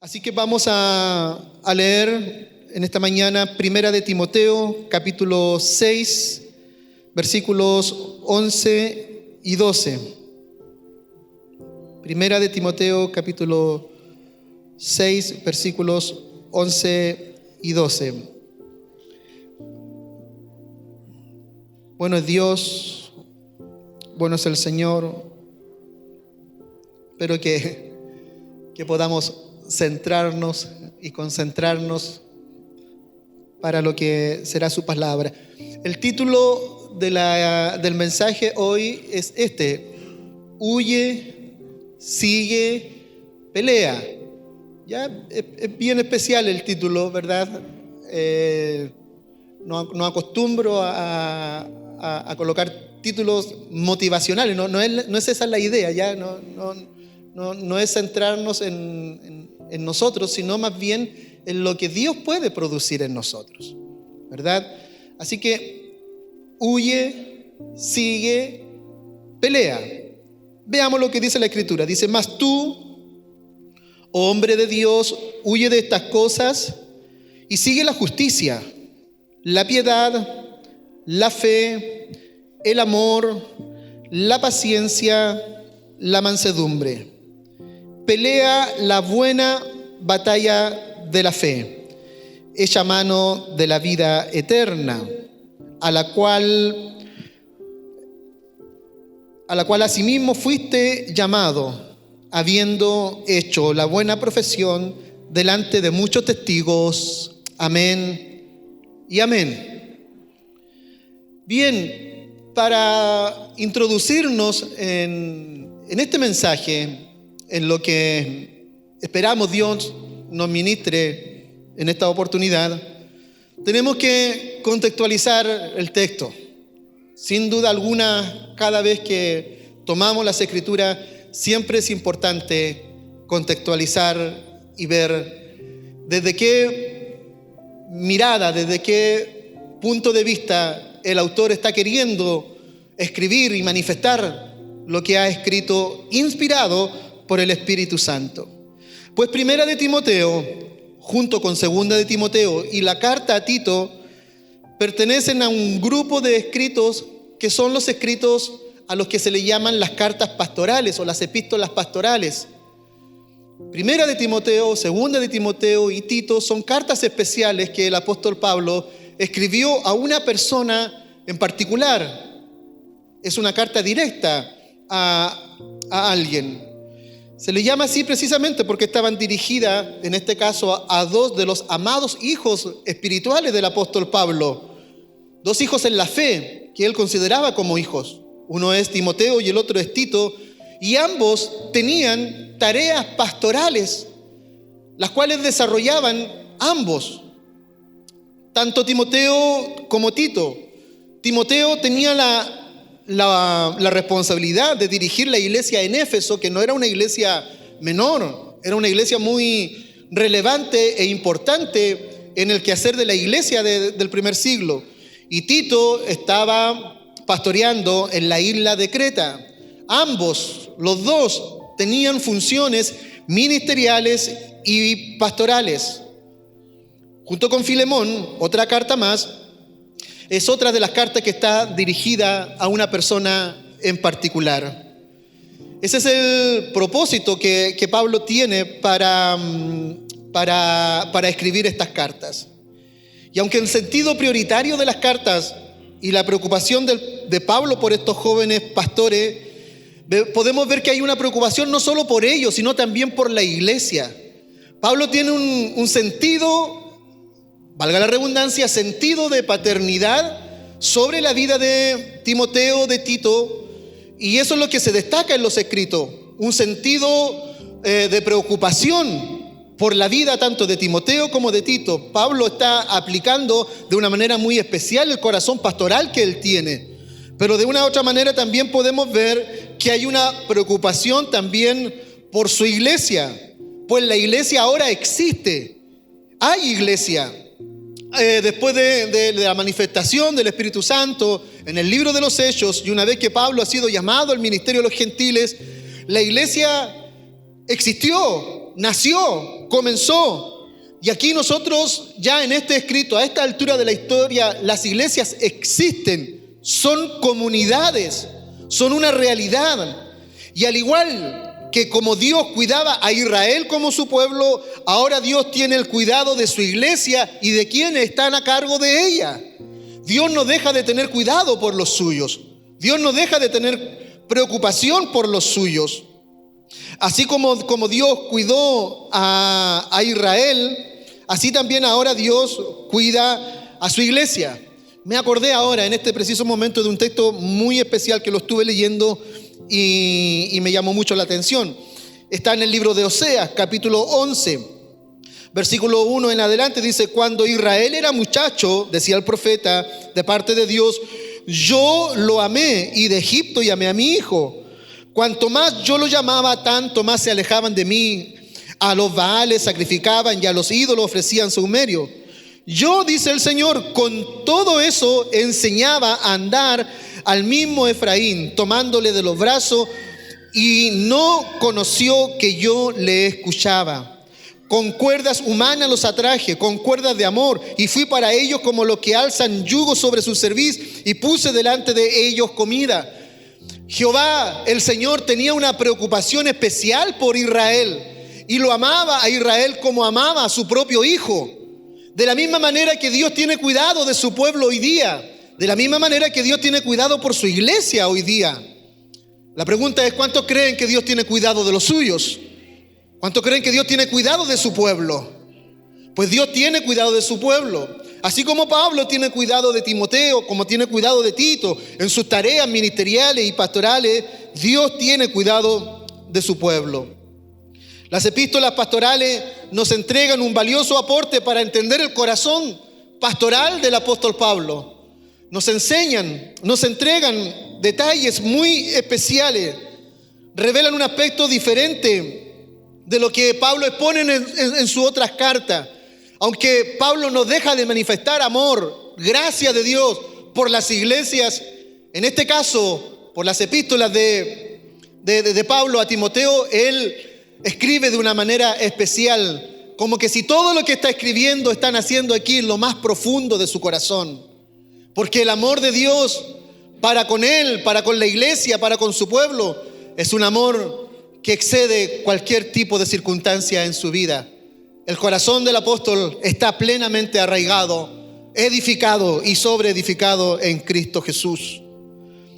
Así que vamos a leer en esta mañana Primera de Timoteo, capítulo 6, versículos 11 y 12. Primera de Timoteo, capítulo 6, versículos 11 y 12. Bueno es Dios, bueno es el Señor. Espero que podamos centrarnos y concentrarnos para lo que será su palabra. El título del mensaje hoy es este: huye, sigue, pelea. Ya es bien especial el título, ¿verdad? No acostumbro a colocar títulos motivacionales, no es esa la idea, ya no es centrarnos en nosotros, sino más bien en lo que Dios puede producir en nosotros, ¿verdad? Así que huye, sigue, pelea. Veamos lo que dice la Escritura. Dice: mas tú, oh hombre de Dios, huye de estas cosas y sigue la justicia, la piedad, la fe, el amor, la paciencia, la mansedumbre. Pelea la buena batalla de la fe, echa mano de la vida eterna, a la cual asimismo fuiste llamado, habiendo hecho la buena profesión delante de muchos testigos. Amén y amén. Bien, para introducirnos en este mensaje, en lo que esperamos Dios nos ministre en esta oportunidad, tenemos que contextualizar el texto. Sin duda alguna, cada vez que tomamos las Escrituras, siempre es importante contextualizar y ver desde qué mirada, desde qué punto de vista el autor está queriendo escribir y manifestar lo que ha escrito, inspirado por el Espíritu Santo. Pues Primera de Timoteo, junto con Segunda de Timoteo y la carta a Tito, pertenecen a un grupo de escritos que son los escritos a los que se le llaman las cartas pastorales o las epístolas pastorales. Primera de Timoteo, Segunda de Timoteo y Tito son cartas especiales que el apóstol Pablo escribió a una persona en particular. Es una carta directa a alguien. Se le llama así precisamente porque estaban dirigidas, en este caso, a dos de los amados hijos espirituales del apóstol Pablo. Dos hijos en la fe que él consideraba como hijos. Uno es Timoteo y el otro es Tito. Y ambos tenían tareas pastorales, las cuales desarrollaban ambos. Tanto Timoteo como Tito. Timoteo tenía la responsabilidad de dirigir la iglesia en Éfeso, que no era una iglesia menor, era una iglesia muy relevante e importante en el quehacer de la iglesia del primer siglo. Y Tito estaba pastoreando en la isla de Creta. Ambos, los dos, tenían funciones ministeriales y pastorales. Junto con Filemón, otra carta más, es otra de las cartas que está dirigida a una persona en particular. Ese es el propósito que Pablo tiene para escribir estas cartas. Y aunque el sentido prioritario de las cartas y la preocupación de Pablo por estos jóvenes pastores, podemos ver que hay una preocupación no solo por ellos, sino también por la iglesia. Pablo tiene un sentido, valga la redundancia, sentido de paternidad sobre la vida de Timoteo, de Tito, y eso es lo que se destaca en los escritos, un sentido de preocupación por la vida tanto de Timoteo como de Tito. Pablo está aplicando de una manera muy especial el corazón pastoral que él tiene, pero de una u otra manera también podemos ver que hay una preocupación también por su iglesia, pues la iglesia ahora existe, hay iglesia. Después de la manifestación del Espíritu Santo en el libro de los Hechos, y una vez que Pablo ha sido llamado al ministerio de los gentiles, la iglesia existió, nació, comenzó. Y aquí nosotros ya en este escrito, a esta altura de la historia, las iglesias existen, son comunidades, son una realidad. Y al igual que como Dios cuidaba a Israel como su pueblo, ahora Dios tiene el cuidado de su iglesia y de quienes están a cargo de ella. Dios no deja de tener cuidado por los suyos. Dios no deja de tener preocupación por los suyos. Así como Dios cuidó a Israel, así también ahora Dios cuida a su iglesia. Me acordé ahora en este preciso momento de un texto muy especial que lo estuve leyendo y me llamó mucho la atención. Está en el libro de Oseas, capítulo 11, versículo 1 en adelante. Dice: cuando Israel era muchacho, decía el profeta de parte de Dios, yo lo amé, y de Egipto llamé a mi hijo. Cuanto más yo lo llamaba, tanto más se alejaban de mí. A los Baales sacrificaban y a los ídolos ofrecían saumerio. Yo, dice el Señor, con todo eso enseñaba a andar al mismo Efraín, tomándole de los brazos, y no conoció que yo le escuchaba. Con cuerdas humanas los atraje, con cuerdas de amor, y fui para ellos como los que alzan yugo sobre su cerviz, y puse delante de ellos comida. Jehová, el Señor, tenía una preocupación especial por Israel, y lo amaba a Israel como amaba a su propio hijo. De la misma manera que Dios tiene cuidado de su pueblo hoy día, de la misma manera que Dios tiene cuidado por su iglesia hoy día. La pregunta es: ¿cuántos creen que Dios tiene cuidado de los suyos? ¿Cuántos creen que Dios tiene cuidado de su pueblo? Pues Dios tiene cuidado de su pueblo. Así como Pablo tiene cuidado de Timoteo, como tiene cuidado de Tito en sus tareas ministeriales y pastorales, Dios tiene cuidado de su pueblo. Las epístolas pastorales nos entregan un valioso aporte para entender el corazón pastoral del apóstol Pablo. Nos enseñan, nos entregan detalles muy especiales, revelan un aspecto diferente de lo que Pablo expone en sus otras cartas. Aunque Pablo no deja de manifestar amor, gracia de Dios por las iglesias, en este caso, por las epístolas de Pablo a Timoteo, él escribe de una manera especial, como que si todo lo que está escribiendo está naciendo aquí en lo más profundo de su corazón. Porque el amor de Dios para con él, para con la iglesia, para con su pueblo, es un amor que excede cualquier tipo de circunstancia en su vida. El corazón del apóstol está plenamente arraigado, edificado y sobreedificado en Cristo Jesús.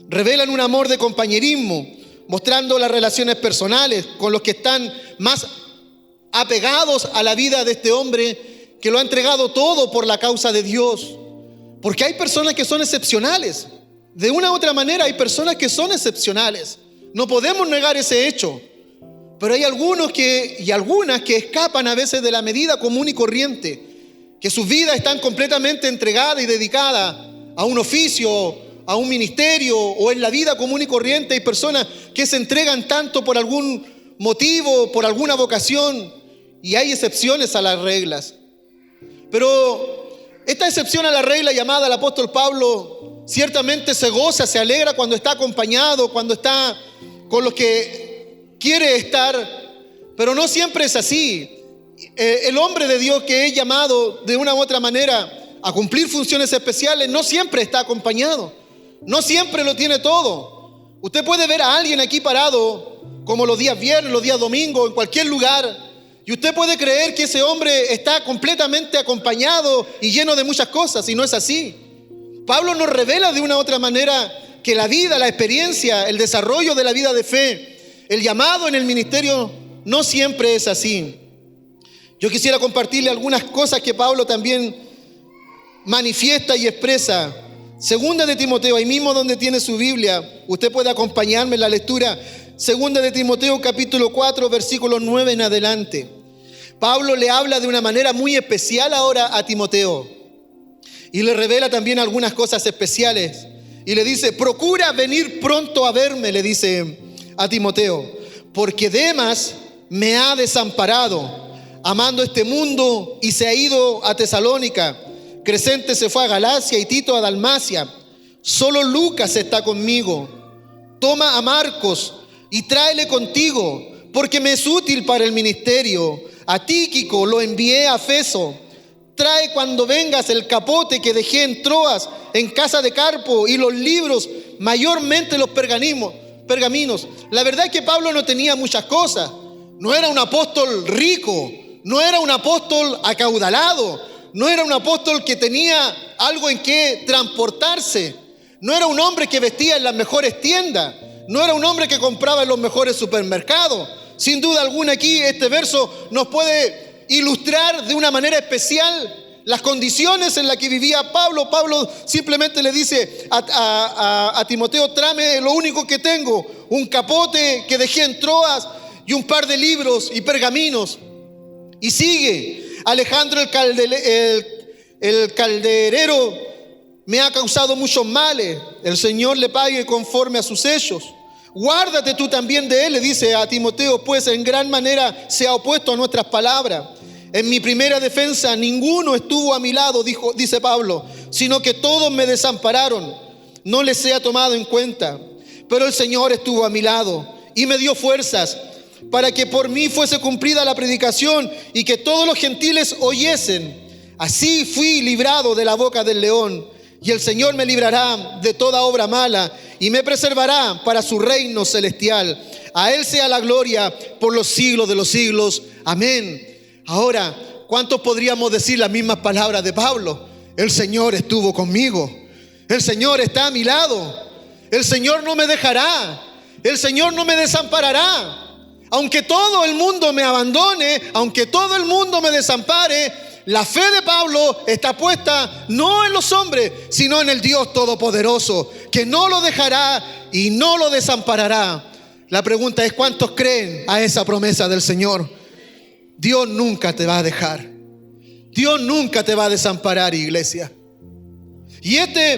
Revelan un amor de compañerismo, mostrando las relaciones personales con los que están más apegados a la vida de este hombre que lo ha entregado todo por la causa de Dios. Porque hay personas que son excepcionales. De una u otra manera hay personas que son excepcionales. No podemos negar ese hecho. Pero hay algunos y algunas que escapan a veces de la medida común y corriente, que sus vidas están completamente entregadas y dedicadas a un oficio, a un ministerio o en la vida común y corriente. Hay personas que se entregan tanto por algún motivo, por alguna vocación, y hay excepciones a las reglas. Pero esta excepción a la regla llamada al apóstol Pablo ciertamente se goza, se alegra cuando está acompañado, cuando está con los que quiere estar, pero no siempre es así. El hombre de Dios que es llamado de una u otra manera a cumplir funciones especiales no siempre está acompañado, no siempre lo tiene todo. Usted puede ver a alguien aquí parado como los días viernes, los días domingos, en cualquier lugar, y usted puede creer que ese hombre está completamente acompañado y lleno de muchas cosas, y no es así. Pablo nos revela de una u otra manera que la vida, la experiencia, el desarrollo de la vida de fe, el llamado en el ministerio no siempre es así. Yo quisiera compartirle algunas cosas que Pablo también manifiesta y expresa. Segunda de Timoteo, ahí mismo donde tiene su Biblia, usted puede acompañarme en la lectura. Segunda de Timoteo, capítulo 4, versículos 9 en adelante. Pablo le habla de una manera muy especial ahora a Timoteo y le revela también algunas cosas especiales. Y le dice: procura venir pronto a verme, le dice a Timoteo, porque Demas me ha desamparado, amando este mundo, y se ha ido a Tesalónica. Crescente se fue a Galacia y Tito a Dalmacia. Solo Lucas está conmigo. Toma a Marcos y tráele contigo, porque me es útil para el ministerio. A Tíquico lo envié a Efeso. Trae cuando vengas el capote que dejé en Troas, en casa de Carpo, y los libros, mayormente los pergaminos. La verdad es que Pablo no tenía muchas cosas. No era un apóstol rico, no era un apóstol acaudalado, no era un apóstol que tenía algo en que transportarse. No era un hombre que vestía en las mejores tiendas, no era un hombre que compraba en los mejores supermercados. Sin duda alguna aquí este verso nos puede ilustrar de una manera especial las condiciones en las que vivía Pablo. Pablo simplemente le dice a Timoteo: tráeme lo único que tengo, un capote que dejé en Troas y un par de libros y pergaminos. Y sigue: Alejandro el calderero me ha causado muchos males, el Señor le pague conforme a sus hechos. Guárdate tú también de él, le dice a Timoteo, pues en gran manera se ha opuesto a nuestras palabras. En mi primera defensa ninguno estuvo a mi lado, dice Pablo, sino que todos me desampararon. No les he tomado en cuenta, pero el Señor estuvo a mi lado y me dio fuerzas para que por mí fuese cumplida la predicación y que todos los gentiles oyesen. Así fui librado de la boca del león, y el Señor me librará de toda obra mala y me preservará para su reino celestial. A Él sea la gloria por los siglos de los siglos. Amén. Ahora, ¿cuántos podríamos decir las mismas palabras de Pablo? El Señor estuvo conmigo. El Señor está a mi lado. El Señor no me dejará. El Señor no me desamparará. Aunque todo el mundo me abandone, aunque todo el mundo me desampare, la fe de Pablo está puesta no en los hombres, sino en el Dios Todopoderoso, que no lo dejará y no lo desamparará. La pregunta es: ¿cuántos creen a esa promesa del Señor? Dios nunca te va a dejar. Dios nunca te va a desamparar, iglesia. Y esta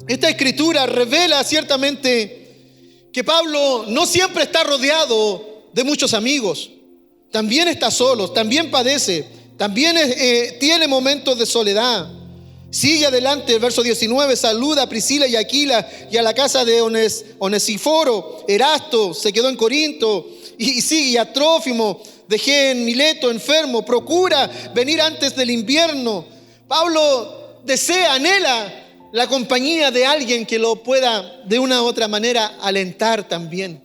escritura revela ciertamente que Pablo no siempre está rodeado de muchos amigos. También está solo, también padece, también tiene momentos de soledad. Sigue adelante, el verso 19, saluda a Priscila y Aquila y a la casa de Onesíforo. Erasto se quedó en Corinto y sigue, y a Trófimo dejé en Mileto enfermo. Procura venir antes del invierno. Pablo desea, anhela la compañía de alguien que lo pueda de una u otra manera alentar también.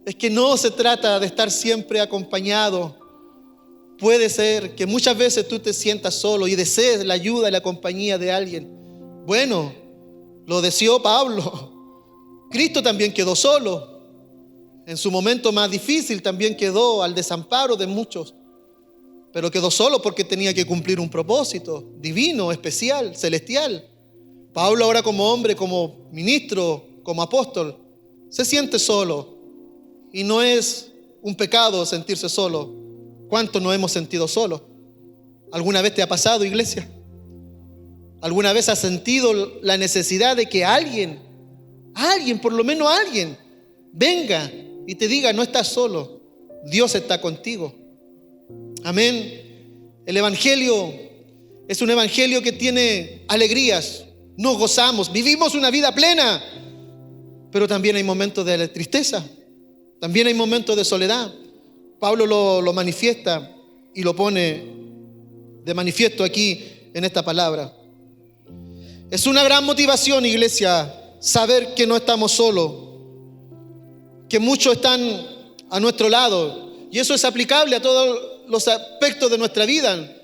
Es que no se trata de estar siempre acompañado. Puede ser que muchas veces tú te sientas solo y desees la ayuda y la compañía de alguien. Bueno, lo deseó Pablo. Cristo también quedó solo. En su momento más difícil también quedó al desamparo de muchos. Pero quedó solo porque tenía que cumplir un propósito divino, especial, celestial. Pablo ahora, como hombre, como ministro, como apóstol, se siente solo. Y no es un pecado sentirse solo. ¿Cuántos nos hemos sentido solos? ¿Alguna vez te ha pasado, iglesia? ¿Alguna vez has sentido la necesidad de que alguien, por lo menos alguien, venga y te diga: no estás solo, Dios está contigo? Amén. El evangelio es un evangelio que tiene alegrías. Nos gozamos, vivimos una vida plena, pero también hay momentos de tristeza. También hay momentos de soledad. Pablo lo manifiesta y lo pone de manifiesto aquí en esta palabra. Es una gran motivación, iglesia, saber que no estamos solos, que muchos están a nuestro lado, y eso es aplicable a todos los aspectos de nuestra vida.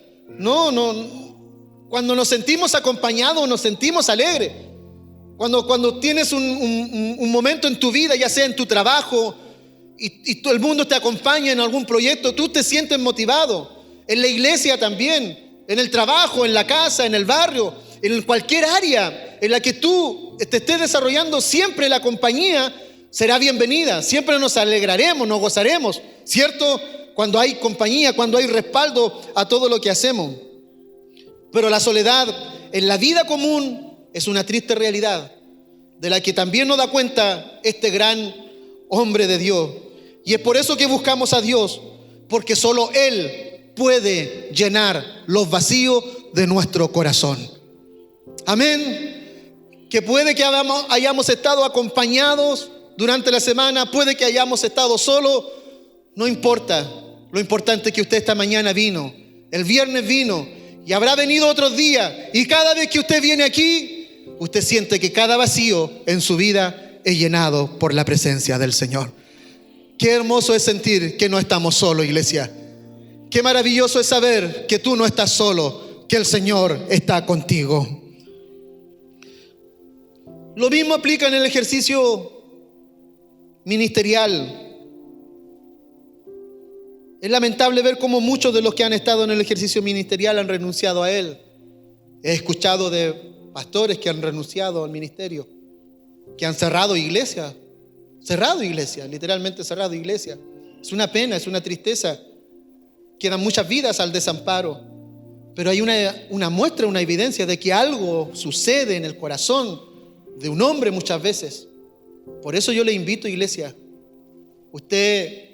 Cuando nos sentimos acompañados, nos sentimos alegres. Cuando tienes un momento en tu vida, ya sea en tu trabajo, y todo el mundo te acompaña en algún proyecto, tú te sientes motivado. En la iglesia también, en el trabajo, en la casa, en el barrio, en cualquier área en la que tú te estés desarrollando, siempre la compañía será bienvenida. Siempre nos alegraremos, nos gozaremos, ¿cierto? Cuando hay compañía, cuando hay respaldo a todo lo que hacemos. Pero la soledad en la vida común es una triste realidad, de la que también nos da cuenta este gran hombre de Dios. Y es por eso que buscamos a Dios, porque solo Él puede llenar los vacíos de nuestro corazón. Amén. Que puede que hayamos estado acompañados durante la semana, puede que hayamos estado solos, no importa. Lo importante es que usted esta mañana vino, el viernes vino y habrá venido otros días. Y cada vez que usted viene aquí, usted siente que cada vacío en su vida es llenado por la presencia del Señor. Qué hermoso es sentir que no estamos solos, iglesia. Qué maravilloso es saber que tú no estás solo, que el Señor está contigo. Lo mismo aplica en el ejercicio ministerial. Es lamentable ver cómo muchos de los que han estado en el ejercicio ministerial han renunciado a él. He escuchado de pastores que han renunciado al ministerio, que han cerrado iglesias, literalmente cerrado iglesias. Es una pena, es una tristeza. Quedan muchas vidas al desamparo, pero hay una muestra, una evidencia de que algo sucede en el corazón de un hombre muchas veces. Por eso yo le invito, iglesia, usted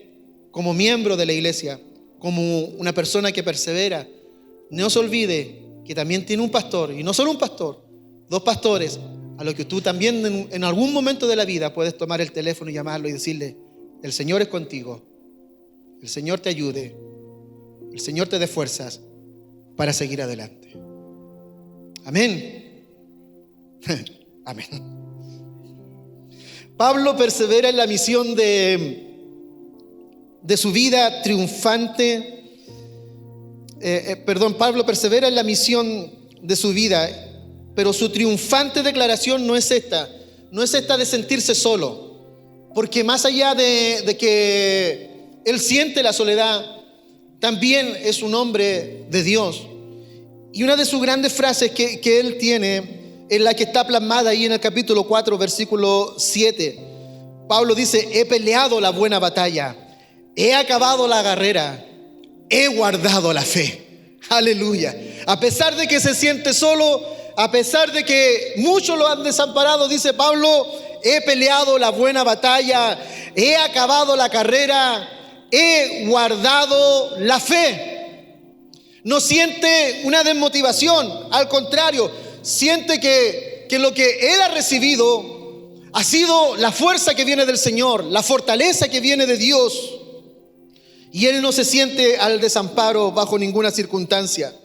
como miembro de la iglesia, como una persona que persevera, no se olvide que también tiene un pastor, y no solo un pastor, 2 pastores, a los que tú también en algún momento de la vida puedes tomar el teléfono y llamarlo y decirle: el Señor es contigo, el Señor te ayude, el Señor te dé fuerzas para seguir adelante. Amén. Amén. Pablo persevera en la misión de su vida triunfante. Pablo persevera en la misión de su vida, pero su triunfante declaración no es esta de sentirse solo, porque más allá de que él siente la soledad, también es un hombre de Dios. Y una de sus grandes frases que él tiene es la que está plasmada ahí en el capítulo 4, versículo 7. Pablo dice: he peleado la buena batalla, he acabado la carrera, he guardado la fe. Aleluya. A pesar de que se siente solo, a pesar de que muchos lo han desamparado, dice Pablo: he peleado la buena batalla, he acabado la carrera, he guardado la fe. No siente una desmotivación, al contrario, siente que lo que él ha recibido ha sido la fuerza que viene del Señor, la fortaleza que viene de Dios. Y él no se siente al desamparo bajo ninguna circunstancia.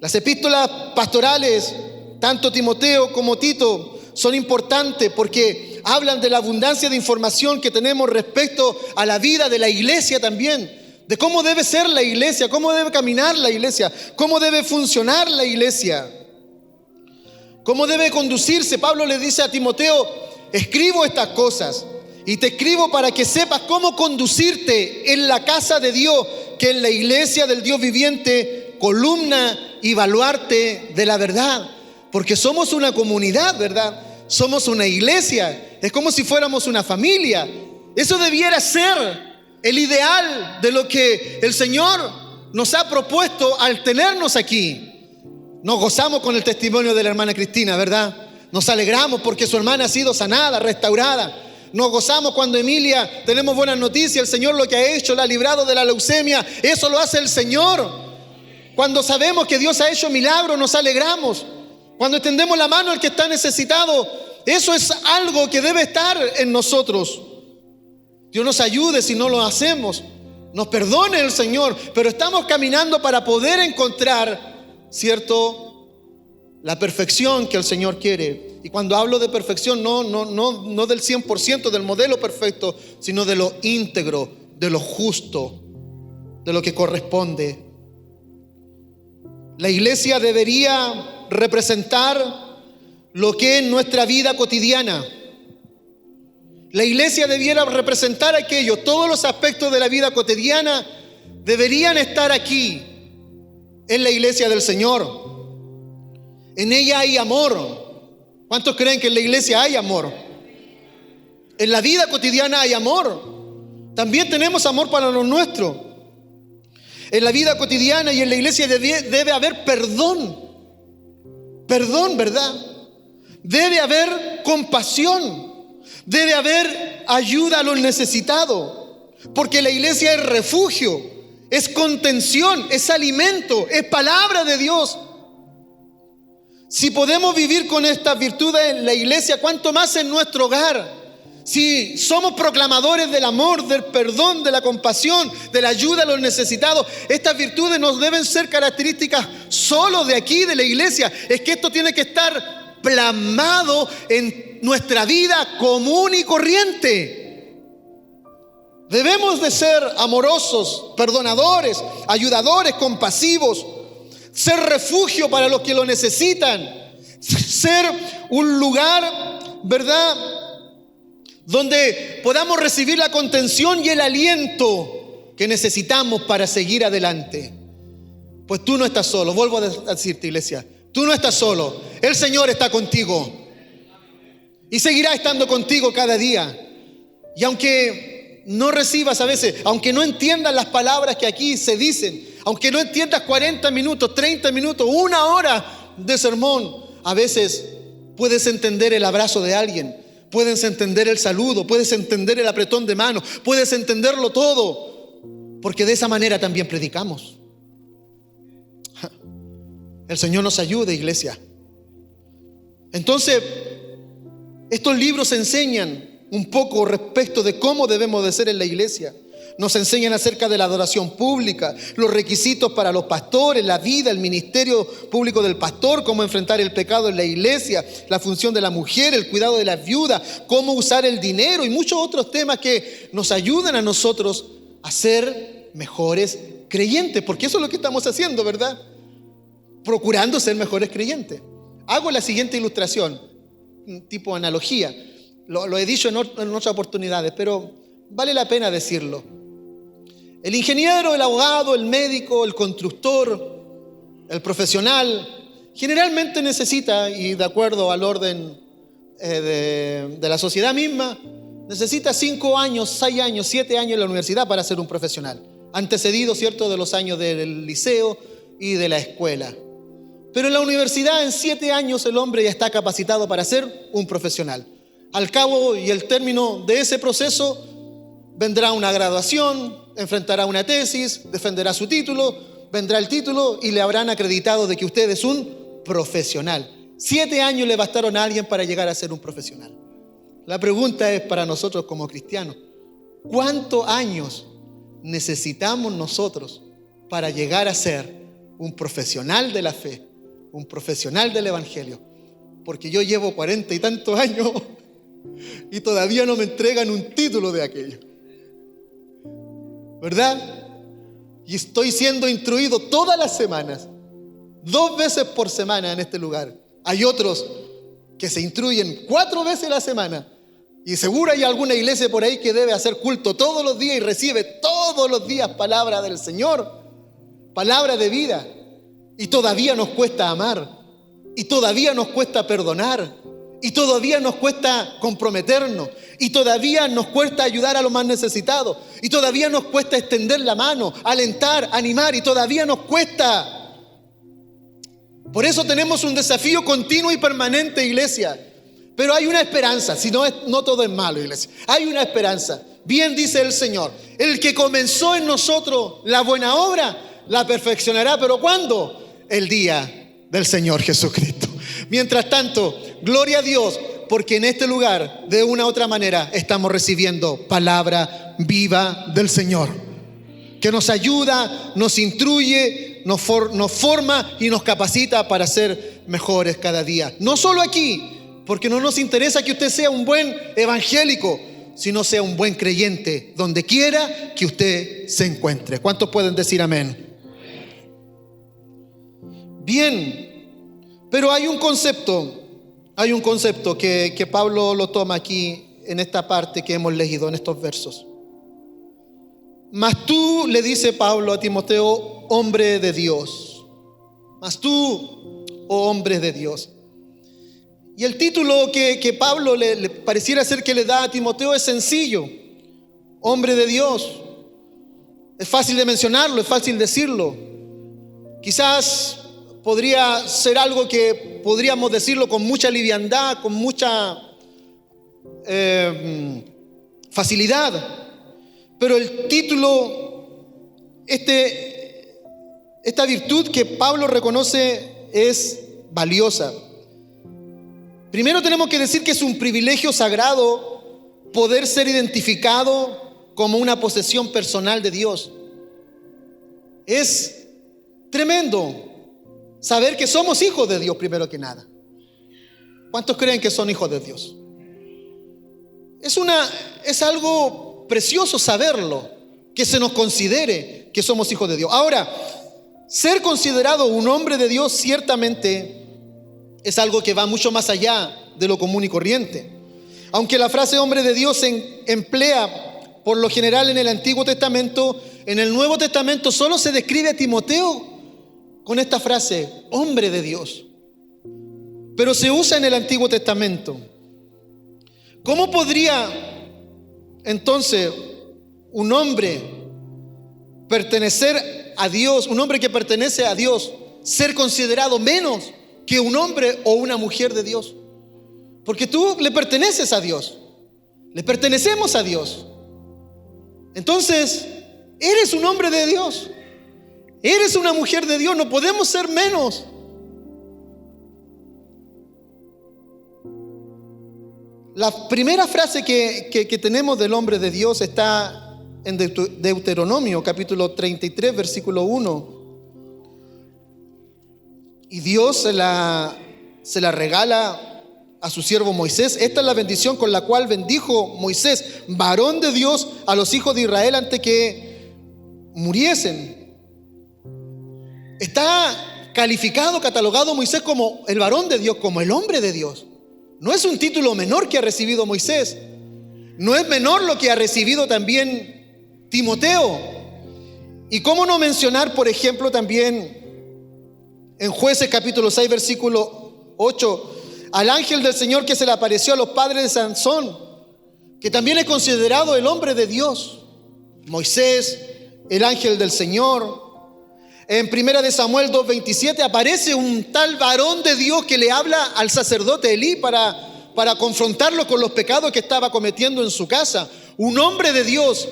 Las epístolas pastorales, tanto Timoteo como Tito, son importantes porque hablan de la abundancia de información que tenemos respecto a la vida de la iglesia también, de cómo debe ser la iglesia, cómo debe caminar la iglesia, cómo debe funcionar la iglesia, cómo debe conducirse. Pablo le dice a Timoteo: escribo estas cosas y te escribo para que sepas cómo conducirte en la casa de Dios, que es la iglesia del Dios viviente, columna y baluarte de la verdad. Porque somos una comunidad, ¿verdad? Somos una iglesia. Es como si fuéramos una familia. Eso debiera ser el ideal de lo que el Señor nos ha propuesto al tenernos aquí. Nos gozamos con el testimonio de la hermana Cristina, ¿verdad? Nos alegramos porque su hermana ha sido sanada, restaurada. Nos gozamos cuando Emilia, tenemos buenas noticias, el Señor lo que ha hecho, la ha librado de la leucemia. Eso lo hace el Señor. Cuando sabemos que Dios ha hecho milagros, nos alegramos. Cuando extendemos la mano al que está necesitado, eso es algo que debe estar en nosotros. Dios nos ayude si no lo hacemos, nos perdone el Señor, pero estamos caminando para poder encontrar, ¿cierto?, la perfección que el Señor quiere. Y cuando hablo de perfección, no del 100% del modelo perfecto, sino de lo íntegro, de lo justo, de lo que corresponde. La iglesia debería representar lo que es nuestra vida cotidiana. La iglesia debiera representar aquello. Todos los aspectos de la vida cotidiana deberían estar aquí, en la iglesia del Señor. En ella hay amor. ¿Cuántos creen que en la iglesia hay amor? En la vida cotidiana hay amor. También tenemos amor para los nuestros. En la vida cotidiana y en la iglesia debe haber perdón. Perdón, ¿verdad? Debe haber compasión. Debe haber ayuda a los necesitados. Porque la iglesia es refugio, es contención, es alimento, es palabra de Dios. Si podemos vivir con estas virtudes en la iglesia, ¿cuánto más en nuestro hogar? si somos proclamadores del amor, del perdón, de la compasión, de la ayuda a los necesitados, estas virtudes no deben ser características solo de aquí, de la iglesia. Es que esto tiene que estar plasmado en nuestra vida común y corriente. Debemos de ser amorosos, perdonadores, ayudadores, compasivos, ser refugio para los que lo necesitan, ser un lugar, ¿verdad?, donde podamos recibir la contención y el aliento que necesitamos para seguir adelante. Pues tú no estás solo. Vuelvo a decirte, iglesia, tú no estás solo. El Señor está contigo y seguirá estando contigo cada día. Y aunque no recibas a veces, aunque no entiendas las palabras que aquí se dicen, aunque no entiendas 40 minutos, 30 minutos, 1 hora de sermón, a veces puedes entender el abrazo de alguien, puedes entender el saludo, puedes entender el apretón de mano, puedes entenderlo todo, porque de esa manera también predicamos. El Señor nos ayude, iglesia. Entonces, estos libros enseñan un poco respecto de cómo debemos de ser en la iglesia. Nos enseñan acerca de la adoración pública, los requisitos para los pastores, la vida, el ministerio público del pastor, cómo enfrentar el pecado en la iglesia, la función de la mujer, el cuidado de las viudas, cómo usar el dinero y muchos otros temas que nos ayudan a nosotros a ser mejores creyentes, porque eso es lo que estamos haciendo, ¿verdad? Procurando ser mejores creyentes. Hago la siguiente ilustración, tipo analogía. Lo he dicho en otras oportunidades, pero vale la pena decirlo. El ingeniero, el abogado, el médico, el constructor, el profesional, generalmente necesita, y de acuerdo al orden de la sociedad misma, necesita 5 años, 6 años, 7 años en la universidad para ser un profesional, antecedido, ¿cierto?, de los años del liceo y de la escuela. Pero en la universidad, en 7 años, el hombre ya está capacitado para ser un profesional. Al cabo y el término de ese proceso, vendrá una graduación, enfrentará una tesis, defenderá su título, vendrá el título y le habrán acreditado de que usted es un profesional. 7 años le bastaron a alguien para llegar a ser un profesional. La pregunta es para nosotros como cristianos: ¿cuántos años necesitamos nosotros para llegar a ser un profesional de la fe, un profesional del evangelio? Porque yo llevo 40 y tantos años y todavía no me entregan un título de aquello, ¿verdad? Y estoy siendo instruido todas las semanas, 2 veces por semana en este lugar. Hay otros que se instruyen 4 veces a la semana, y seguro hay alguna iglesia por ahí que debe hacer culto todos los días y recibe todos los días palabra del Señor, palabra de vida, y todavía nos cuesta amar, y todavía nos cuesta perdonar, y todavía nos cuesta comprometernos, y todavía nos cuesta ayudar a los más necesitados, y todavía nos cuesta extender la mano, alentar, animar, y todavía nos cuesta. Por eso tenemos un desafío continuo y permanente, iglesia. Pero hay una esperanza, si no, no todo es malo, iglesia. Hay una esperanza. Bien dice el Señor: el que comenzó en nosotros la buena obra, la perfeccionará. ¿Pero cuándo? El día del Señor Jesucristo. Mientras tanto, gloria a Dios, porque en este lugar, de una u otra manera, estamos recibiendo palabra viva del Señor, que nos ayuda, nos instruye, nos forma y nos capacita para ser mejores cada día. No solo aquí, porque no nos interesa que usted sea un buen evangélico, sino sea un buen creyente donde quiera que usted se encuentre. ¿Cuántos pueden decir amén? Bien, pero hay un concepto que Pablo lo toma aquí en esta parte que hemos leído, en estos versos. Mas tú, le dice Pablo a Timoteo, hombre de Dios. Mas tú, oh hombre de Dios. Y el título que Pablo le pareciera ser que le da a Timoteo es sencillo: hombre de Dios. Es fácil de mencionarlo, es fácil decirlo. Quizás podría ser algo que podríamos decirlo con mucha liviandad, con mucha facilidad. Pero el título, esta virtud que Pablo reconoce es valiosa. Primero tenemos que decir que es un privilegio sagrado poder ser identificado como una posesión personal de Dios. Es tremendo saber que somos hijos de Dios primero que nada. ¿Cuántos creen que son hijos de Dios? Es algo precioso saberlo, que se nos considere que somos hijos de Dios. Ahora, ser considerado un hombre de Dios ciertamente es algo que va mucho más allá de lo común y corriente. Aunque la frase hombre de Dios se emplea por lo general en el Antiguo Testamento, en el Nuevo Testamento solo se describe a Timoteo con esta frase, hombre de Dios. Pero se usa en el Antiguo Testamento. ¿Cómo podría entonces un hombre pertenecer a Dios, un hombre que pertenece a Dios, ser considerado menos que un hombre o una mujer de Dios? Porque tú le perteneces a Dios, le pertenecemos a Dios. Entonces, eres un hombre de Dios, eres una mujer de Dios, no podemos ser menos. La primera frase que tenemos del hombre de Dios está en Deuteronomio, capítulo 33, versículo 1. Y Dios se la regala a su siervo Moisés. Esta es la bendición con la cual bendijo Moisés, varón de Dios, a los hijos de Israel antes que muriesen. Está calificado, catalogado Moisés como el varón de Dios, como el hombre de Dios. No es un título menor que ha recibido Moisés. No es menor lo que ha recibido también Timoteo. Y cómo no mencionar, por ejemplo, también en Jueces capítulo 6, versículo 8, al ángel del Señor que se le apareció a los padres de Sansón, que también es considerado el hombre de Dios. Moisés, el ángel del Señor. En 1 de Samuel 2:27 aparece un tal varón de Dios que le habla al sacerdote Elí para confrontarlo con los pecados que estaba cometiendo en su casa. Un hombre de Dios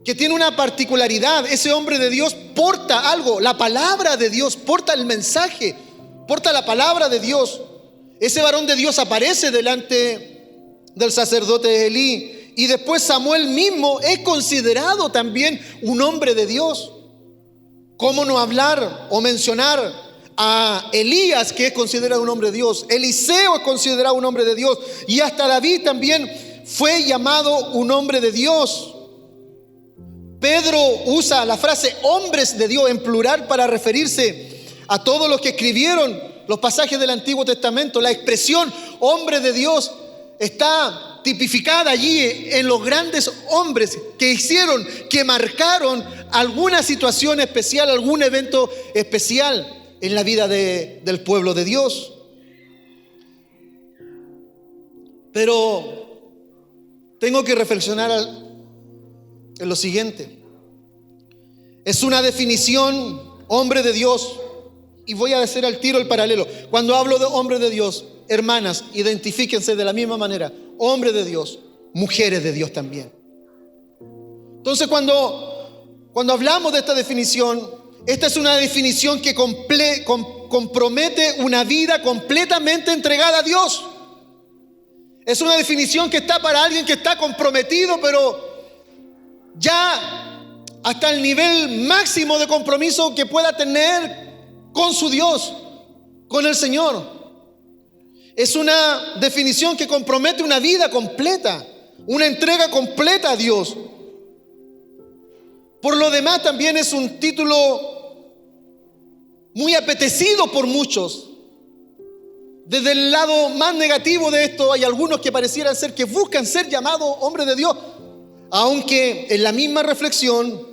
que tiene una particularidad. Ese hombre de Dios porta algo, la palabra de Dios, porta el mensaje, porta la palabra de Dios. Ese varón de Dios aparece delante del sacerdote Elí, y después Samuel mismo es considerado también un hombre de Dios. ¿Cómo no hablar o mencionar a Elías, que es considerado un hombre de Dios? Eliseo es considerado un hombre de Dios, y hasta David también fue llamado un hombre de Dios. Pedro usa la frase hombres de Dios en plural para referirse a todos los que escribieron los pasajes del Antiguo Testamento. La expresión hombre de Dios está tipificada allí en los grandes hombres que hicieron, que marcaron alguna situación especial, algún evento especial en la vida del pueblo de Dios. Pero tengo que reflexionar en lo siguiente. Es una definición, hombre de Dios, y voy a hacer al tiro el paralelo. Cuando hablo de hombre de Dios, hermanas, identifíquense de la misma manera. Hombre de Dios, mujeres de Dios también. Entonces, cuando hablamos de esta definición, esta es una definición que compromete una vida completamente entregada a Dios. Es una definición que está para alguien que está comprometido, pero ya hasta el nivel máximo de compromiso que pueda tener con su Dios, con el Señor. Es una definición que compromete una vida completa, una entrega completa a Dios. Por lo demás, también es un título muy apetecido por muchos. Desde el lado más negativo de esto, hay algunos que parecieran ser que buscan ser llamados hombre de Dios, aunque en la misma reflexión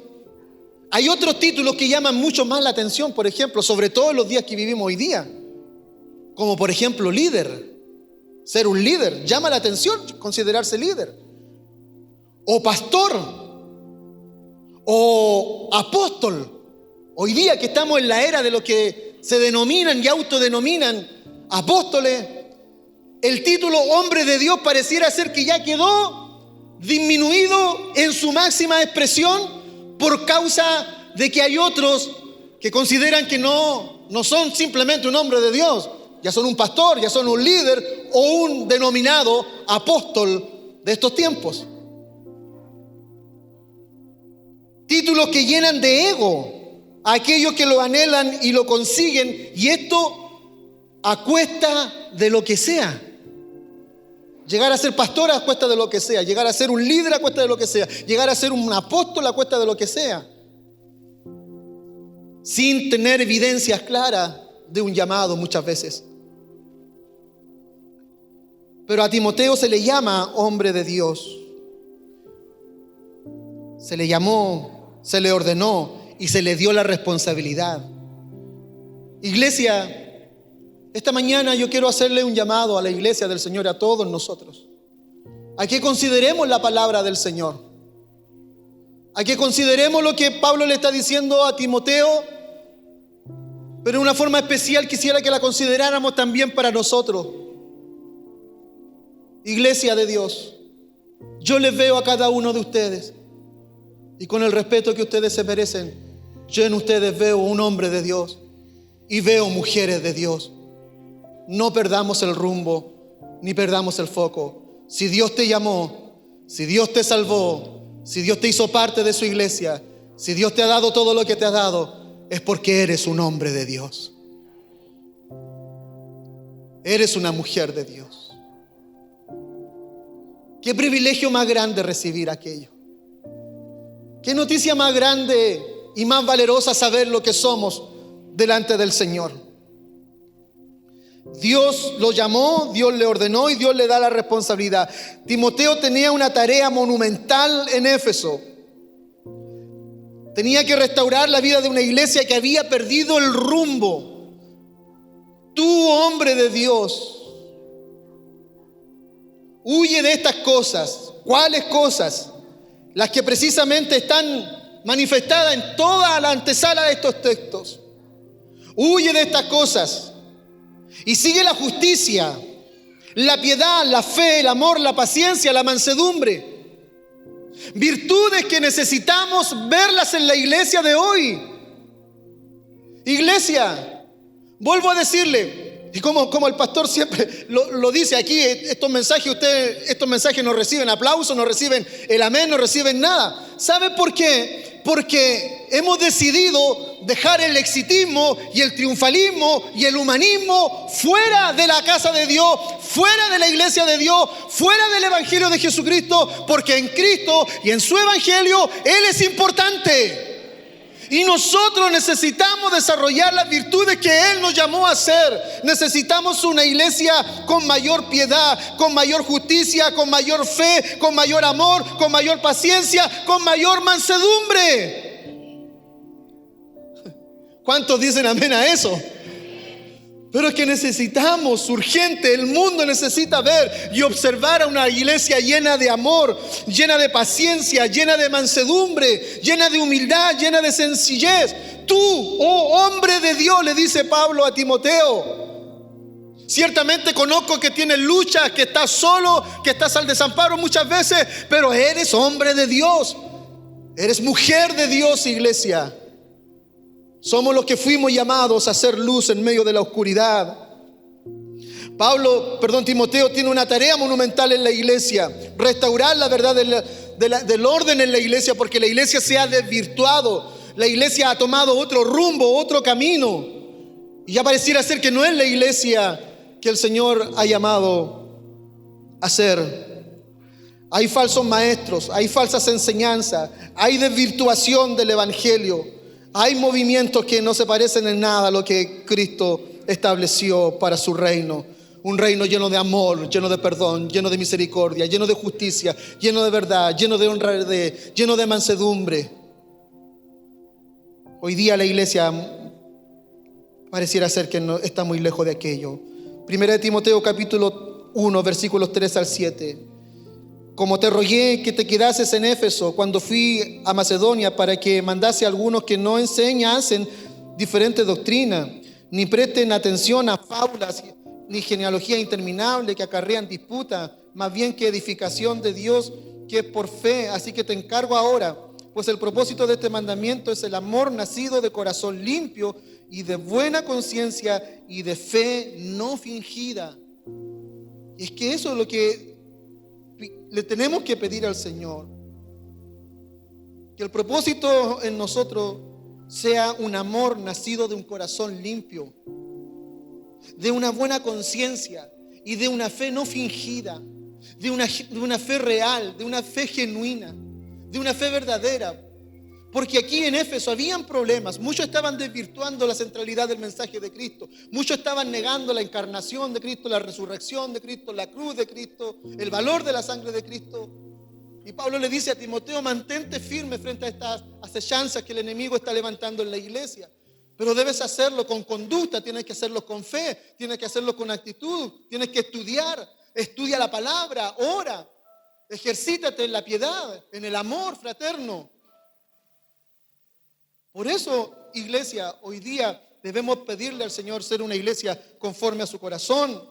hay otros títulos que llaman mucho más la atención, por ejemplo, sobre todo en los días que vivimos hoy día, como por ejemplo líder. Ser un líder llama la atención, considerarse líder, o pastor, o apóstol. Hoy día que estamos en la era de lo que se denominan y autodenominan apóstoles, el título hombre de Dios pareciera ser que ya quedó disminuido en su máxima expresión por causa de que hay otros que consideran que no son simplemente un hombre de Dios, ya son un pastor, ya son un líder o un denominado apóstol de estos tiempos. Títulos que llenan de ego a aquellos que lo anhelan y lo consiguen, y esto a cuesta de lo que sea. Llegar a ser pastor a cuesta de lo que sea, llegar a ser un líder a cuesta de lo que sea, llegar a ser un apóstol a cuesta de lo que sea, sin tener evidencias claras de un llamado muchas veces. Pero a Timoteo se le llama hombre de Dios. Se le llamó, se le ordenó y se le dio la responsabilidad. Iglesia, esta mañana yo quiero hacerle un llamado a la iglesia del Señor, a todos nosotros, a que consideremos la palabra del Señor, a que consideremos lo que Pablo le está diciendo a Timoteo, pero de una forma especial quisiera que la consideráramos también para nosotros. Iglesia de Dios, yo les veo a cada uno de ustedes, y con el respeto que ustedes se merecen, yo en ustedes veo un hombre de Dios y veo mujeres de Dios. No perdamos el rumbo, ni perdamos el foco. Si Dios te llamó, si Dios te salvó, si Dios te hizo parte de su iglesia, si Dios te ha dado todo lo que te ha dado, es porque eres un hombre de Dios. Eres una mujer de Dios. Qué privilegio más grande recibir aquello. Qué noticia más grande y más valerosa saber lo que somos delante del Señor. Dios lo llamó, Dios le ordenó y Dios le da la responsabilidad. Timoteo tenía una tarea monumental en Éfeso. Tenía que restaurar la vida de una iglesia que había perdido el rumbo. Tú, hombre de Dios, huye de estas cosas. ¿Cuáles cosas? Las que precisamente están manifestadas en toda la antesala de estos textos. Huye de estas cosas y sigue la justicia, la piedad, la fe, el amor, la paciencia, la mansedumbre. Virtudes que necesitamos verlas en la iglesia de hoy. Iglesia, vuelvo a decirle, y como el pastor siempre lo dice aquí, estos mensajes no reciben aplausos, no reciben el amén, no reciben nada. ¿Sabe por qué? Porque hemos decidido dejar el exitismo y el triunfalismo y el humanismo fuera de la casa de Dios, fuera de la iglesia de Dios, fuera del evangelio de Jesucristo, porque en Cristo y en su evangelio Él es importante. Y nosotros necesitamos desarrollar las virtudes que Él nos llamó a hacer. Necesitamos una iglesia con mayor piedad, con mayor justicia, con mayor fe, con mayor amor, con mayor paciencia, con mayor mansedumbre. ¿Cuántos dicen amén a eso? Pero es que necesitamos urgente, el mundo necesita ver y observar a una iglesia llena de amor, llena de paciencia, llena de mansedumbre, llena de humildad, llena de sencillez. Tú, oh hombre de Dios, le dice Pablo a Timoteo, ciertamente conozco que tienes luchas, que estás solo, que estás al desamparo muchas veces, pero eres hombre de Dios, eres mujer de Dios, iglesia. Somos los que fuimos llamados a hacer luz en medio de la oscuridad. Timoteo tiene una tarea monumental en la iglesia: restaurar la verdad del orden en la iglesia, porque la iglesia se ha desvirtuado. La iglesia ha tomado otro rumbo, otro camino, y ya pareciera ser que no es la iglesia que el Señor ha llamado a ser. Hay falsos maestros, hay falsas enseñanzas, hay desvirtuación del evangelio. Hay movimientos que no se parecen en nada a lo que Cristo estableció para su reino. Un reino lleno de amor, lleno de perdón, lleno de misericordia, lleno de justicia, lleno de verdad, lleno de honradez, lleno de mansedumbre. Hoy día la iglesia pareciera ser que no, está muy lejos de aquello. Primera de Timoteo capítulo 1, versículos 3 al 7. Como te rogué que te quedases en Éfeso cuando fui a Macedonia, para que mandase a algunos que no enseñasen diferente doctrina, ni presten atención a fábulas, ni genealogía interminable que acarrean disputa, más bien que edificación de Dios que es por fe. Así que te encargo ahora, pues el propósito de este mandamiento es el amor nacido de corazón limpio y de buena conciencia y de fe no fingida. Y es que eso es lo que le tenemos que pedir al Señor que el propósito en nosotros sea un amor nacido de un corazón limpio, de una buena conciencia y de una fe no fingida, de una fe real, de una fe genuina, de una fe verdadera. Porque aquí en Éfeso habían problemas. Muchos estaban desvirtuando la centralidad del mensaje de Cristo. Muchos estaban negando la encarnación de Cristo, la resurrección de Cristo, la cruz de Cristo, el valor de la sangre de Cristo. Y Pablo le dice a Timoteo: mantente firme frente a estas acechanzas que el enemigo está levantando en la iglesia. Pero debes hacerlo con conducta, tienes que hacerlo con fe, tienes que hacerlo con actitud, tienes que estudiar. Estudia la palabra, ora, ejercítate en la piedad, en el amor fraterno. Por eso, iglesia, hoy día debemos pedirle al Señor ser una iglesia conforme a su corazón.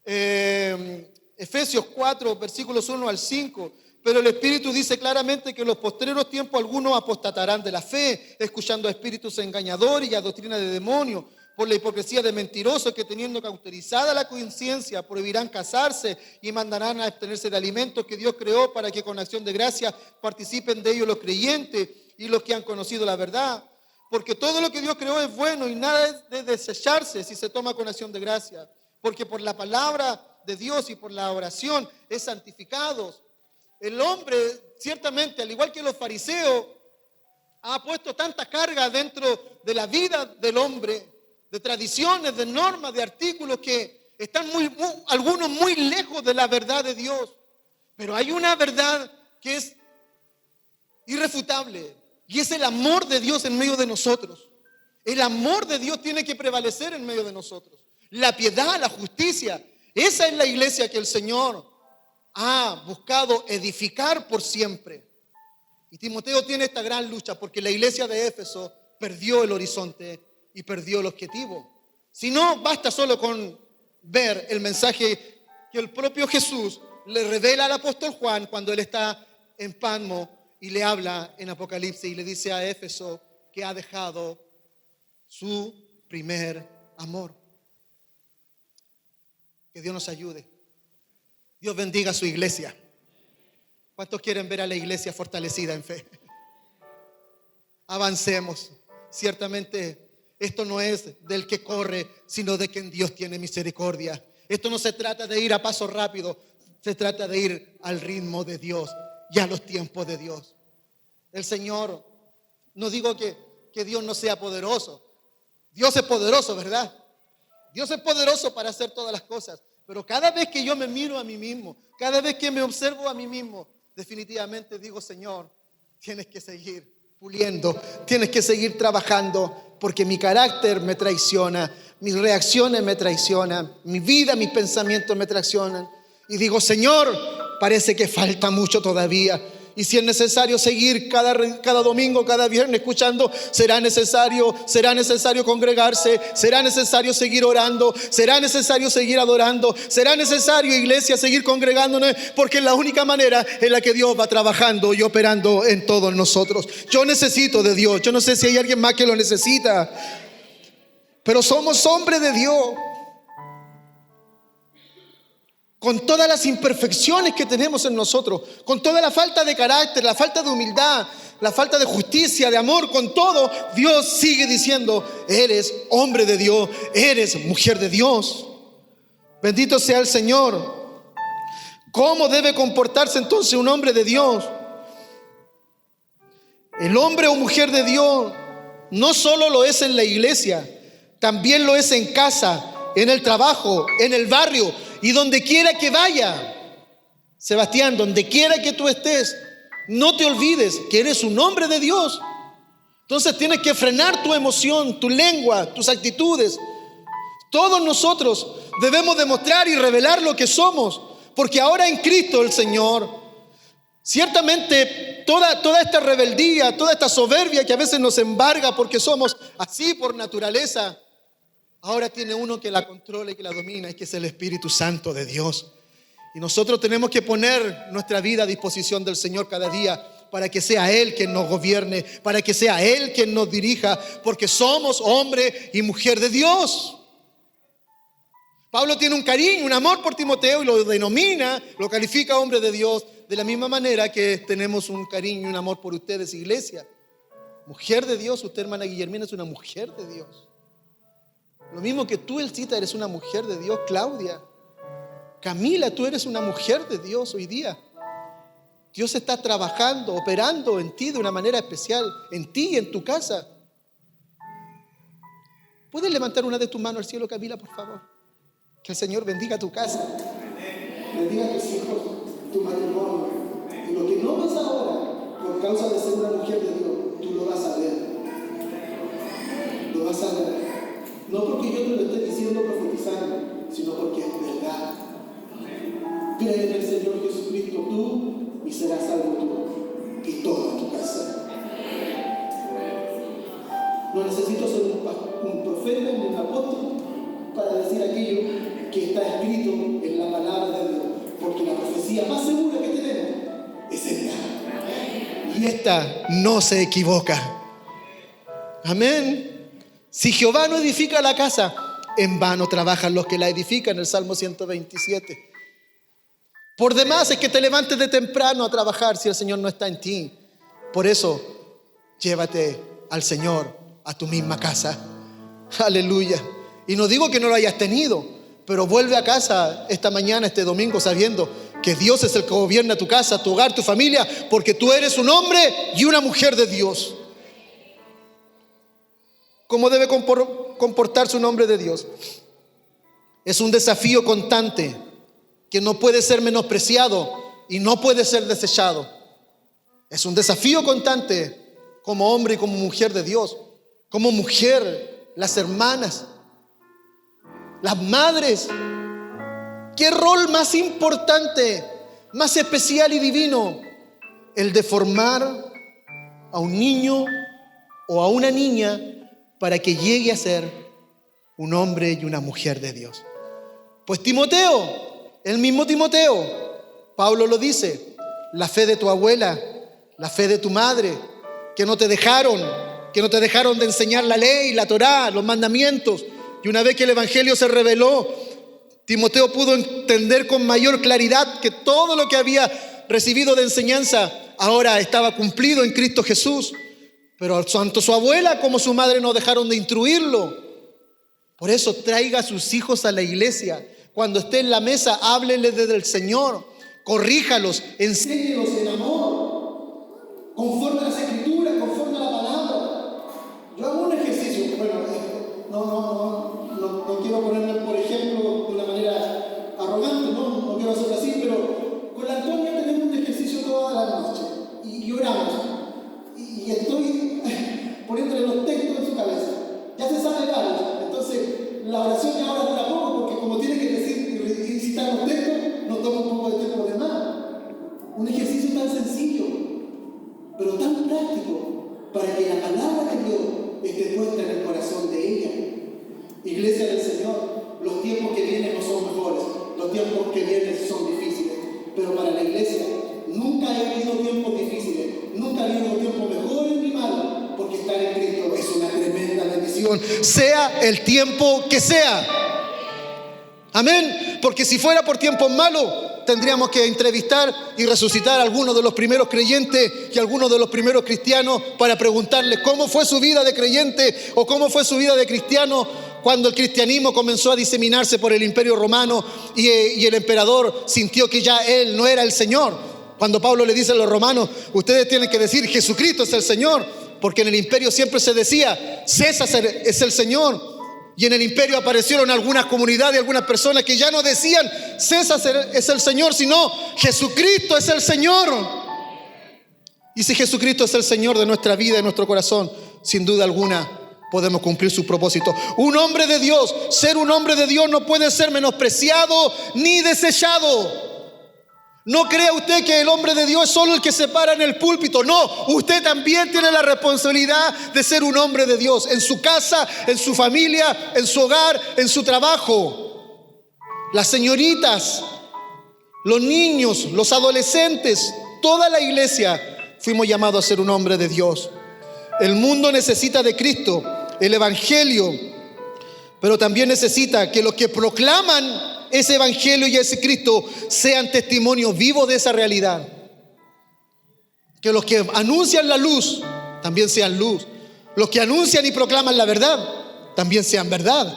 Efesios 4, versículos 1 al 5. Pero el Espíritu dice claramente que en los postreros tiempos algunos apostatarán de la fe, escuchando a espíritus engañadores y a doctrina de demonios, por la hipocresía de mentirosos que, teniendo cauterizada la conciencia, prohibirán casarse y mandarán a abstenerse de alimentos que Dios creó, para que con acción de gracia participen de ellos los creyentes y los que han conocido la verdad. Porque todo lo que Dios creó es bueno y nada es de desecharse si se toma con acción de gracia. Porque por la palabra de Dios y por la oración es santificados. El hombre, ciertamente, al igual que los fariseos, ha puesto tanta carga dentro de la vida del hombre, de tradiciones, de normas, de artículos que están algunos muy lejos de la verdad de Dios. Pero hay una verdad que es irrefutable, y es el amor de Dios en medio de nosotros. El amor de Dios tiene que prevalecer en medio de nosotros. La piedad, la justicia, esa es la iglesia que el Señor ha buscado edificar por siempre. Y Timoteo tiene esta gran lucha porque la iglesia de Éfeso perdió el horizonte y perdió el objetivo. Si no, basta solo con ver el mensaje que el propio Jesús le revela al apóstol Juan cuando él está en Patmos y le habla en Apocalipsis y le dice a Éfeso que ha dejado su primer amor. Que Dios nos ayude. Dios bendiga a su iglesia. ¿Cuántos quieren ver a la iglesia fortalecida en fe? Avancemos. Ciertamente esto no es del que corre, sino de quien Dios tiene misericordia. Esto no se trata de ir a paso rápido, se trata de ir al ritmo de Dios y a los tiempos de Dios. El Señor, no digo que Dios no sea poderoso. Dios es poderoso, ¿verdad? Dios es poderoso para hacer todas las cosas. Pero cada vez que yo me miro a mí mismo, cada vez que me observo a mí mismo, definitivamente digo: Señor, tienes que seguir puliendo, tienes que seguir trabajando, porque mi carácter me traiciona, mis reacciones me traicionan, mi vida, mis pensamientos me traicionan. Y digo: Señor, parece que falta mucho todavía. Y si es necesario seguir cada domingo, cada viernes escuchando, será necesario congregarse, será necesario seguir orando, será necesario seguir adorando, será necesario, iglesia, seguir congregándonos, porque es la única manera en la que Dios va trabajando y operando en todos nosotros. Yo necesito de Dios. Yo no sé si hay alguien más que lo necesita, pero somos hombres de Dios. Con todas las imperfecciones que tenemos en nosotros, con toda la falta de carácter, la falta de humildad, la falta de justicia, de amor, con todo, Dios sigue diciendo: eres hombre de Dios, eres mujer de Dios. Bendito sea el Señor. ¿Cómo debe comportarse entonces un hombre de Dios? El hombre o mujer de Dios no solo lo es en la iglesia, también lo es en casa, en el trabajo, en el barrio y donde quiera que vaya. Sebastián, donde quiera que tú estés, no te olvides que eres un hombre de Dios. Entonces tienes que frenar tu emoción, tu lengua, tus actitudes. Todos nosotros debemos demostrar y revelar lo que somos, porque ahora en Cristo el Señor, ciertamente toda esta rebeldía, toda esta soberbia que a veces nos embarga porque somos así por naturaleza, ahora tiene uno que la controla y que la domina, y que es el Espíritu Santo de Dios. Y nosotros tenemos que poner nuestra vida a disposición del Señor cada día, para que sea Él quien nos gobierne, para que sea Él quien nos dirija, porque somos hombre y mujer de Dios. Pablo tiene un cariño, un amor por Timoteo y lo denomina, lo califica hombre de Dios, de la misma manera que tenemos un cariño y un amor por ustedes, iglesia. Mujer de Dios, usted, hermana Guillermina, es una mujer de Dios. Lo mismo que tú, Elcita, eres una mujer de Dios. Claudia, Camila, tú eres una mujer de Dios hoy día. Dios está trabajando, operando en ti de una manera especial, en ti y en tu casa. ¿Puedes levantar una de tus manos al cielo, Camila, por favor? Que el Señor bendiga tu casa, bendiga tus hijos, tu matrimonio. Y lo que no ves ahora, por causa de ser una mujer de Dios, tú lo vas a ver. Lo vas a ver. No porque yo te lo esté diciendo profetizando, sino porque es verdad. Cree en el Señor Jesucristo tú y serás salvo tú y toda tu casa. No necesito ser un profeta ni un apóstol para decir aquello que está escrito en la palabra de Dios, porque la profecía más segura que tenemos es esta. Y esta no se equivoca. Amén. Si Jehová no edifica la casa, en vano trabajan los que la edifican, el Salmo 127. Por demás es que te levantes de temprano a trabajar si el Señor no está en ti. Por eso, llévate al Señor a tu misma casa. Aleluya. Y no digo que no lo hayas tenido, pero vuelve a casa esta mañana, este domingo, sabiendo que Dios es el que gobierna tu casa, tu hogar, tu familia, porque tú eres un hombre y una mujer de Dios. ¿Cómo debe comportarse un hombre de Dios? Es un desafío constante que no puede ser menospreciado y no puede ser desechado. Es un desafío constante como hombre y como mujer de Dios. Como mujer, las hermanas, las madres. ¿Qué rol más importante, más especial y divino? El de formar a un niño o a una niña para que llegue a ser un hombre y una mujer de Dios. Pues Timoteo, el mismo Timoteo, Pablo lo dice, la fe de tu abuela, la fe de tu madre, que no te dejaron de enseñar la ley, la Torá, los mandamientos. Y una vez que el evangelio se reveló, Timoteo pudo entender con mayor claridad que todo lo que había recibido de enseñanza ahora estaba cumplido en Cristo Jesús. Pero tanto su abuela como su madre no dejaron de instruirlo. Por eso traiga a sus hijos a la iglesia. Cuando esté en la mesa, háblele desde el Señor. Corríjalos, enséñelos en amor, conforme a las Escrituras, conforme a la palabra. Yo hago un ejercicio, bueno, no quiero ponerme por ejemplo de una manera arrogante, no quiero hacerlo así, pero con la Antonia tenemos un ejercicio toda la noche y oramos. Y estoy poniéndole los textos en su cabeza. Ya se sabe varios. Entonces, la oración ya ahora dura poco, porque como tiene que decir y citar los textos, nos toma un poco de tiempo de más. Un ejercicio tan sencillo, pero tan práctico, para que la palabra de Dios esté puesta en el corazón de ella. Iglesia del Señor, los tiempos que vienen no son mejores, los tiempos que vienen son difíciles, pero para la iglesia nunca ha habido tiempos difíciles, nunca ha habido tiempos mejores ni malos, porque estar en Cristo es una tremenda bendición, sea el tiempo que sea. Amén. Porque si fuera por tiempos malos, tendríamos que entrevistar y resucitar a algunos de los primeros creyentes y a algunos de los primeros cristianos para preguntarles cómo fue su vida de creyente o cómo fue su vida de cristiano cuando el cristianismo comenzó a diseminarse por el Imperio Romano y el emperador sintió que ya él no era el Señor. Cuando Pablo le dice a los romanos, ustedes tienen que decir Jesucristo es el Señor, porque en el imperio siempre se decía César es el Señor. Y en el imperio aparecieron algunas comunidades, algunas personas que ya no decían César es el Señor, sino Jesucristo es el Señor. Y si Jesucristo es el Señor de nuestra vida y nuestro corazón, sin duda alguna podemos cumplir su propósito. Un hombre de Dios, ser un hombre de Dios no puede ser menospreciado ni desechado. No crea usted que el hombre de Dios es solo el que se para en el púlpito. No, usted también tiene la responsabilidad de ser un hombre de Dios en su casa, en su familia, en su hogar, en su trabajo. Las señoritas, los niños, los adolescentes, toda la iglesia fuimos llamados a ser un hombre de Dios. El mundo necesita de Cristo, el evangelio, pero también necesita que los que proclaman ese evangelio y ese Cristo sean testimonios vivos de esa realidad. Que los que anuncian la luz también sean luz. Los que anuncian y proclaman la verdad también sean verdad.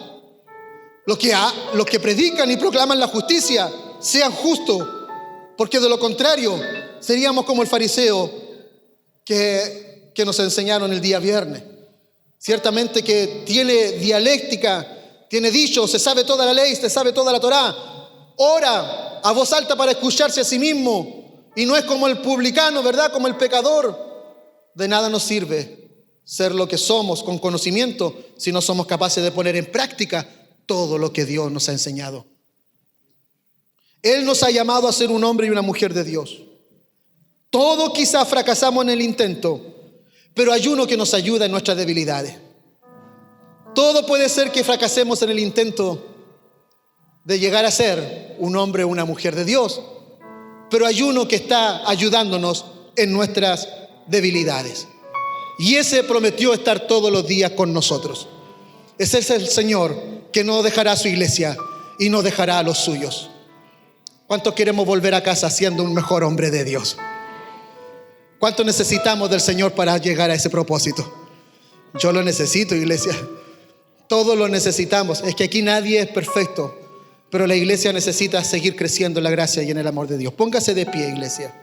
Los que predican y proclaman la justicia sean justos, porque de lo contrario seríamos como el fariseo que nos enseñaron el día viernes. Ciertamente que tiene dialéctica, tiene dicho, se sabe toda la ley, se sabe toda la Torá, ora a voz alta para escucharse a sí mismo, y no es como el publicano, ¿verdad? Como el pecador. De nada nos sirve ser lo que somos con conocimiento si no somos capaces de poner en práctica todo lo que Dios nos ha enseñado. Él nos ha llamado a ser un hombre y una mujer de Dios. Todos quizás fracasamos en el intento, pero hay uno que nos ayuda en nuestras debilidades. Todo puede ser que fracasemos en el intento de llegar a ser un hombre o una mujer de Dios, pero hay uno que está ayudándonos en nuestras debilidades. Y ese prometió estar todos los días con nosotros. Ese es el Señor que no dejará a su iglesia y no dejará a los suyos. ¿Cuántos queremos volver a casa siendo un mejor hombre de Dios? ¿Cuánto necesitamos del Señor para llegar a ese propósito? Yo lo necesito, iglesia. Todos lo necesitamos. Es que aquí nadie es perfecto, pero la iglesia necesita seguir creciendo en la gracia y en el amor de Dios. Póngase de pie, iglesia.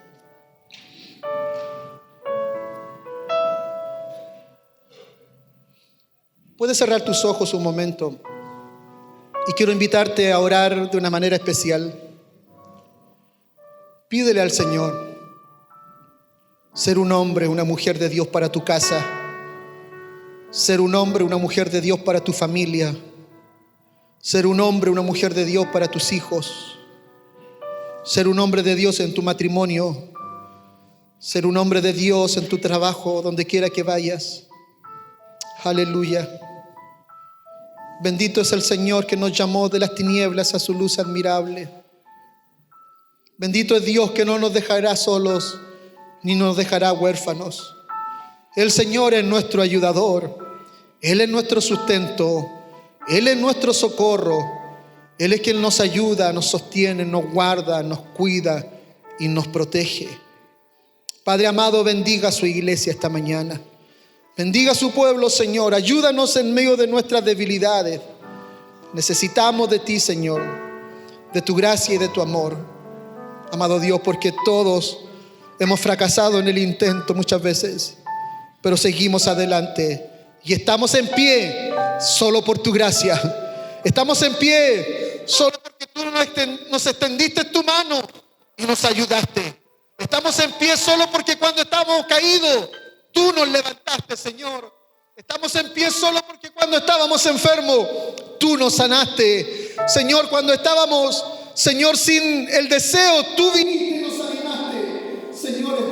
Puedes cerrar tus ojos un momento y quiero invitarte a orar de una manera especial. Pídele al Señor ser un hombre, una mujer de Dios para tu casa, ser un hombre, una mujer de Dios para tu familia, ser un hombre, una mujer de Dios para tus hijos, ser un hombre de Dios en tu matrimonio, ser un hombre de Dios en tu trabajo, donde quiera que vayas. Aleluya. Bendito es el Señor que nos llamó de las tinieblas a su luz admirable. Bendito es Dios que no nos dejará solos ni nos dejará huérfanos. El Señor es nuestro ayudador. Él es nuestro sustento. Él es nuestro socorro. Él es quien nos ayuda, nos sostiene, nos guarda, nos cuida y nos protege. Padre amado, bendiga a su iglesia esta mañana. Bendiga a su pueblo, Señor. Ayúdanos en medio de nuestras debilidades. Necesitamos de ti, Señor, de tu gracia y de tu amor. Amado Dios, porque todos hemos fracasado en el intento muchas veces, pero seguimos adelante y estamos en pie solo por tu gracia. Estamos en pie solo porque tú nos extendiste tu mano y nos ayudaste. Estamos en pie solo porque cuando estábamos caídos tú nos levantaste, Señor. Estamos en pie solo porque cuando estábamos enfermos tú nos sanaste. Señor, cuando estábamos, Señor, sin el deseo, tú viniste y nos animaste. Señor,